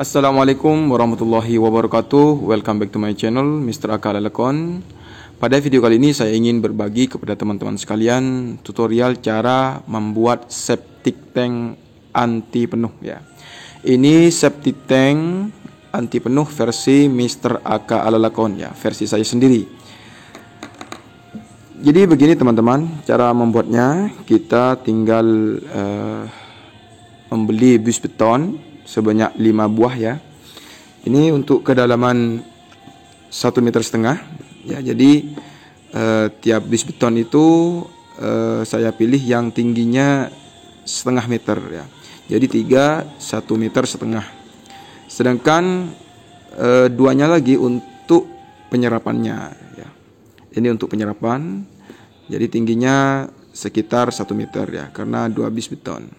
Assalamualaikum warahmatullahi wabarakatuh. Welcome back to my channel Mr. Aka Lelekon. Pada video kali ini saya ingin berbagi kepada teman-teman sekalian tutorial cara membuat septic tank anti penuh ya. Ini septic tank anti penuh versi Mr. Aka Lelekon ya, versi saya sendiri. Jadi begini teman-teman, cara membuatnya kita tinggal membeli bus beton sebanyak 5 buah ya. Ini untuk kedalaman 1,5 meter ya. Jadi tiap bis beton itu saya pilih yang tingginya 0,5 meter ya. Jadi 1,5 meter. Sedangkan duanya lagi untuk penyerapannya ya. Ini untuk penyerapan. Jadi tingginya sekitar 1 meter ya, karena 2 bis beton.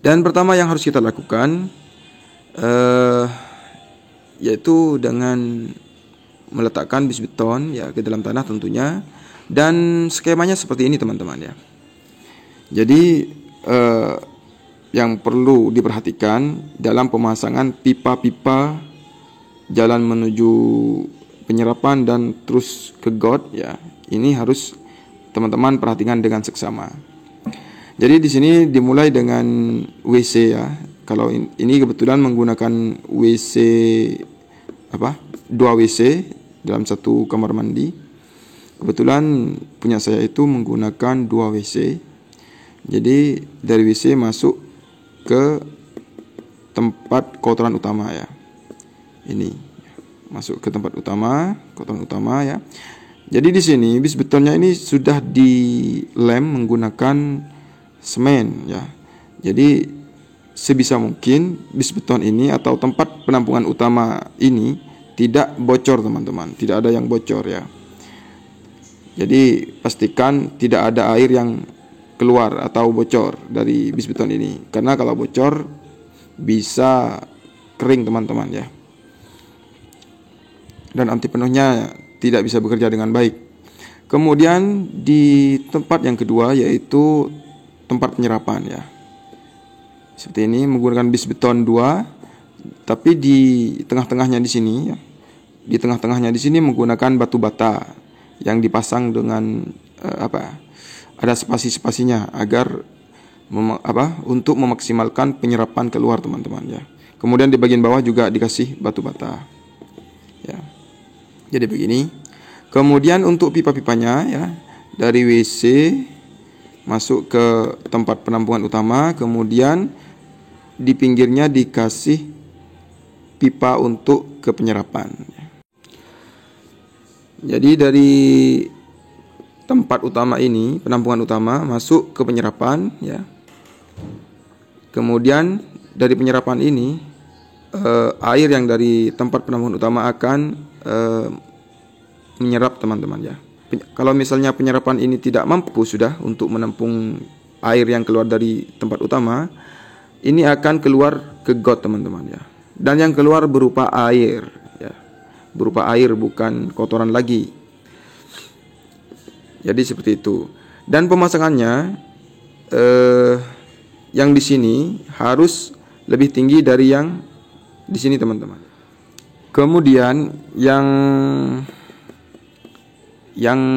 Dan pertama yang harus kita lakukan yaitu dengan meletakkan bis beton ya ke dalam tanah tentunya, dan skemanya seperti ini teman-teman ya. Jadi yang perlu diperhatikan dalam pemasangan pipa-pipa jalan menuju penyerapan dan terus ke got ya, ini harus teman-teman perhatikan dengan seksama. Jadi di sini dimulai dengan WC ya. Kalau ini kebetulan menggunakan WC 2 WC dalam satu kamar mandi. Kebetulan punya saya itu menggunakan 2 WC. Jadi dari WC masuk ke tempat kotoran utama ya. Ini masuk ke tempat utama, kotoran utama ya. Jadi di sini bis betonnya ini sudah dilem menggunakan semen ya. Jadi sebisa mungkin bis beton ini atau tempat penampungan utama ini tidak bocor teman-teman, tidak ada yang bocor ya. Jadi pastikan tidak ada air yang keluar atau bocor dari bis beton ini, karena kalau bocor bisa kering teman-teman ya, dan anti penuhnya tidak bisa bekerja dengan baik. Kemudian di tempat yang kedua yaitu tempat penyerapan ya. Seperti ini menggunakan bis beton 2, tapi di tengah-tengahnya di sini ya. Di tengah-tengahnya di sini menggunakan batu bata yang dipasang dengan ada spasi-spasinya agar untuk memaksimalkan penyerapan keluar teman-teman ya. Kemudian di bagian bawah juga dikasih batu bata. Ya. Jadi begini. Kemudian untuk pipa-pipanya ya, dari WC masuk ke tempat penampungan utama, kemudian di pinggirnya dikasih pipa untuk ke penyerapan. Jadi dari tempat utama ini, penampungan utama, masuk ke penyerapan ya. Kemudian dari penyerapan ini air yang dari tempat penampungan utama akan menyerap teman-teman ya. Kalau misalnya penyerapan ini tidak mampu sudah untuk menampung air yang keluar dari tempat utama, ini akan keluar ke got teman-teman ya. Dan yang keluar berupa air ya. Berupa air, bukan kotoran lagi. Jadi seperti itu. Dan pemasangannya yang di sini harus lebih tinggi dari yang di sini teman-teman. Kemudian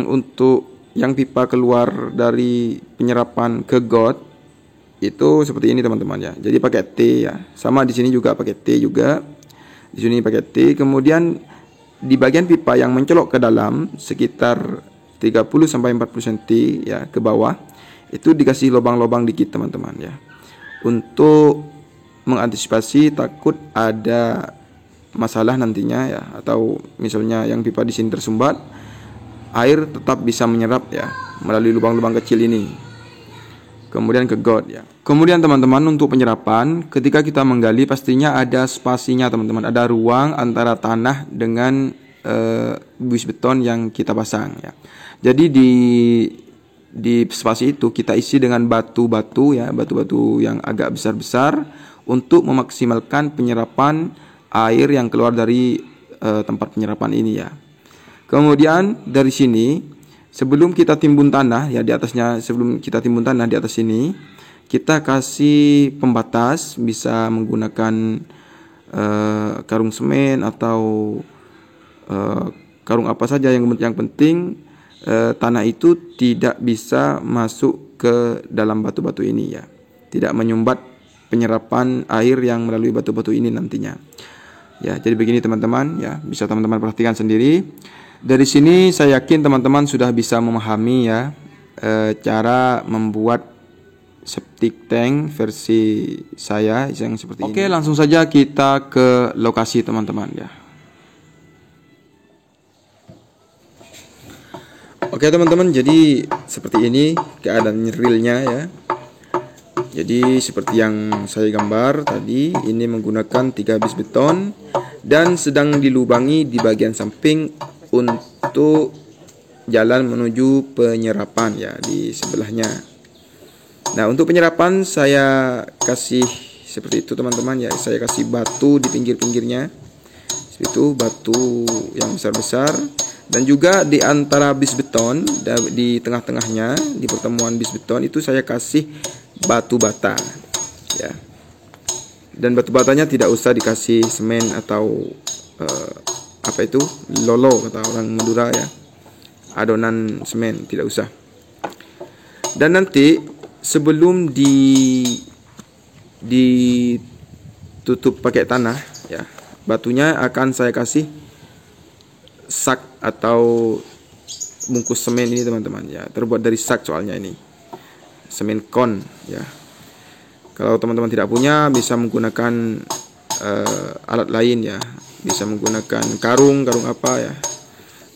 untuk yang pipa keluar dari penyerapan ke got itu seperti ini teman-teman ya. Jadi pakai T ya. Sama di sini juga pakai T juga. Di sini pakai T. Kemudian di bagian pipa yang mencolok ke dalam sekitar 30 sampai 40 cm ya ke bawah, itu dikasih lubang-lubang dikit teman-teman ya. Untuk mengantisipasi takut ada masalah nantinya ya, atau misalnya yang pipa di sini tersumbat, air tetap bisa menyerap ya melalui lubang-lubang kecil ini. Kemudian ke got ya. Kemudian teman-teman, untuk penyerapan, ketika kita menggali pastinya ada spasinya teman-teman, ada ruang antara tanah dengan bus beton yang kita pasang ya. Jadi di spasi itu kita isi dengan batu-batu ya, batu-batu yang agak besar-besar untuk memaksimalkan penyerapan air yang keluar dari tempat penyerapan ini ya. Kemudian dari sini sebelum kita timbun tanah ya di atasnya, sebelum kita timbun tanah di atas sini, kita kasih pembatas, bisa menggunakan karung semen atau karung apa saja. Yang penting tanah itu tidak bisa masuk ke dalam batu-batu ini ya, tidak menyumbat penyerapan air yang melalui batu-batu ini nantinya ya. Jadi begini teman-teman ya, bisa teman-teman perhatikan sendiri. Dari sini saya yakin teman-teman sudah bisa memahami ya cara membuat septic tank versi saya yang seperti ini. Oke, langsung saja kita ke lokasi teman-teman ya. Oke teman-teman, jadi seperti ini keadaan realnya ya. Jadi seperti yang saya gambar tadi, ini menggunakan 3 bis beton dan sedang dilubangi di bagian samping untuk jalan menuju penyerapan ya di sebelahnya. Nah, untuk penyerapan saya kasih seperti itu teman-teman ya. Saya kasih batu di pinggir-pinggirnya. Seperti itu, batu yang besar-besar. Dan juga di antara bis beton, di tengah-tengahnya, di pertemuan bis beton itu saya kasih batu bata ya. Dan batu batanya tidak usah dikasih semen atau apa itu, lolo kata orang Madura ya, adonan semen, tidak usah. Dan nanti sebelum ditutup pakai tanah ya, batunya akan saya kasih sak atau bungkus semen ini teman-teman ya, terbuat dari sak soalnya ini semen kon ya. Kalau teman-teman tidak punya, bisa menggunakan alat lain ya, bisa menggunakan karung apa ya.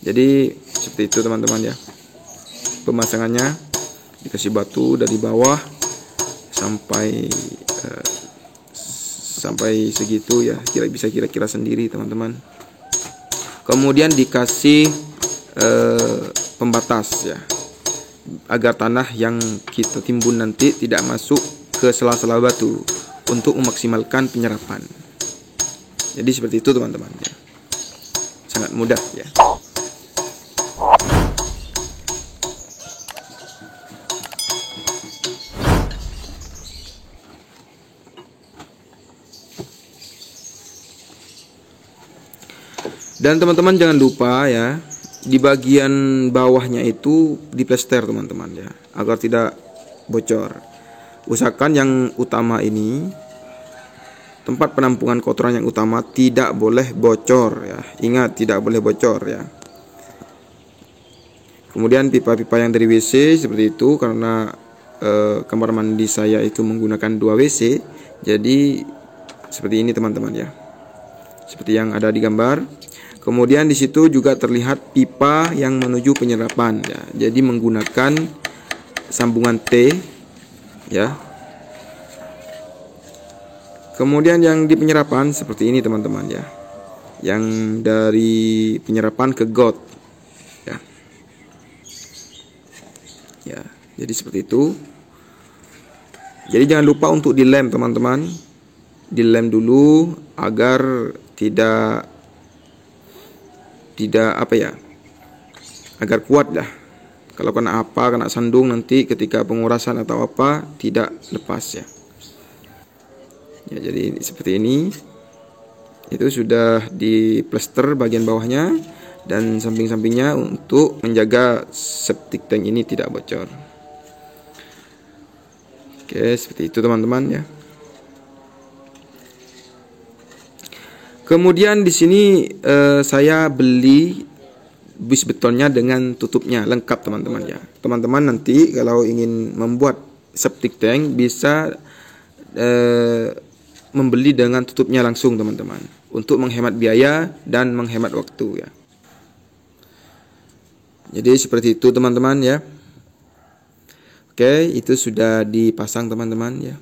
Jadi seperti itu teman-teman ya, pemasangannya dikasih batu dari bawah sampai segitu ya, kira-kira sendiri teman-teman. Kemudian dikasih pembatas ya, agar tanah yang kita timbun nanti tidak masuk ke sela-sela batu untuk memaksimalkan penyerapan. Jadi seperti itu teman-teman ya. Sangat mudah ya. Dan teman-teman jangan lupa ya, di bagian bawahnya itu diplester teman-teman ya, agar tidak bocor. Usahakan yang utama ini, tempat penampungan kotoran yang utama tidak boleh bocor ya. Ingat, tidak boleh bocor ya. Kemudian pipa-pipa yang dari WC seperti itu, karena kamar mandi saya itu menggunakan 2 WC. Jadi seperti ini teman-teman ya, seperti yang ada di gambar. Kemudian di situ juga terlihat pipa yang menuju penyerapan ya. Jadi menggunakan sambungan T ya. Kemudian yang di penyerapan seperti ini teman-teman ya, yang dari penyerapan ke got ya. Ya, jadi seperti itu. Jadi jangan lupa untuk dilem teman-teman, dilem dulu agar tidak apa ya, agar kuat lah. Kalau kena sandung nanti ketika pengurasan atau apa tidak lepas ya. Ya, jadi seperti ini. Itu sudah di plester bagian bawahnya dan samping-sampingnya untuk menjaga septic tank ini tidak bocor. Oke, seperti itu teman-teman ya. Kemudian di sini saya beli bis betonnya dengan tutupnya lengkap teman-teman ya. Teman-teman nanti kalau ingin membuat septic tank bisa membeli dengan tutupnya langsung teman-teman, untuk menghemat biaya dan menghemat waktu ya. Jadi seperti itu teman-teman ya. Oke, itu sudah dipasang teman-teman ya.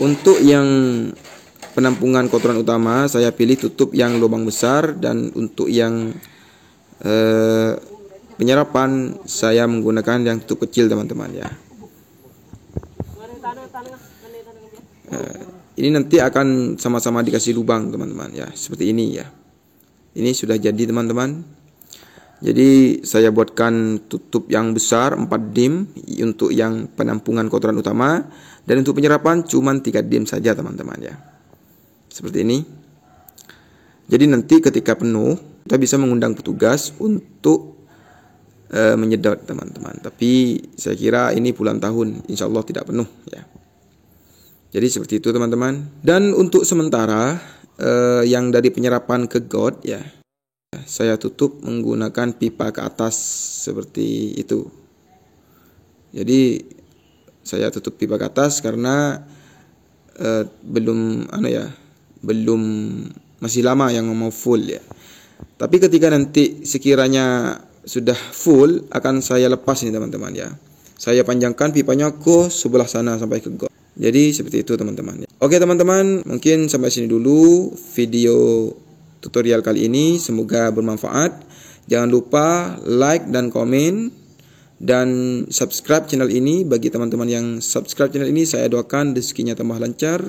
Untuk yang penampungan kotoran utama saya pilih tutup yang lubang besar, dan untuk yang penyerapan saya menggunakan yang tutup kecil teman-teman ya. Ini nanti akan sama-sama dikasih lubang teman-teman ya, seperti ini ya. Ini sudah jadi teman-teman. Jadi saya buatkan tutup yang besar 4 dim untuk yang penampungan kotoran utama, dan untuk penyerapan cuma 3 dim saja teman-teman ya. Seperti ini. Jadi nanti ketika penuh kita bisa mengundang petugas untuk menyedot teman-teman. Tapi saya kira ini puluhan tahun, insya Allah tidak penuh ya. Jadi seperti itu teman-teman. Dan untuk sementara yang dari penyerapan ke got ya, saya tutup menggunakan pipa ke atas seperti itu. Jadi saya tutup pipa ke atas karena belum masih lama yang mau full ya. Tapi ketika nanti sekiranya sudah full akan saya lepas ini teman-teman ya. Saya panjangkan pipanya ke sebelah sana sampai ke got. Jadi seperti itu teman-teman. Oke teman-teman, mungkin sampai sini dulu video tutorial kali ini. Semoga bermanfaat. Jangan lupa like dan komen dan subscribe channel ini. Bagi teman-teman yang subscribe channel ini, saya doakan rezekinya tambah lancar,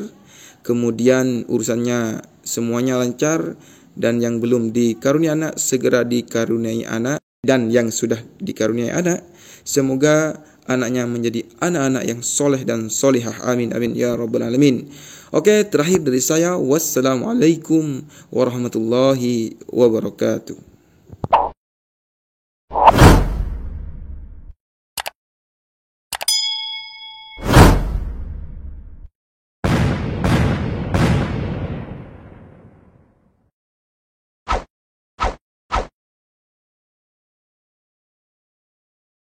kemudian urusannya semuanya lancar, dan yang belum dikaruniai anak segera dikaruniai anak, dan yang sudah dikaruniai anak semoga anaknya menjadi anak-anak yang soleh dan solihah. Amin amin ya rabbal alamin. Oke, terakhir dari saya, wassalamualaikum warahmatullahi wabarakatuh.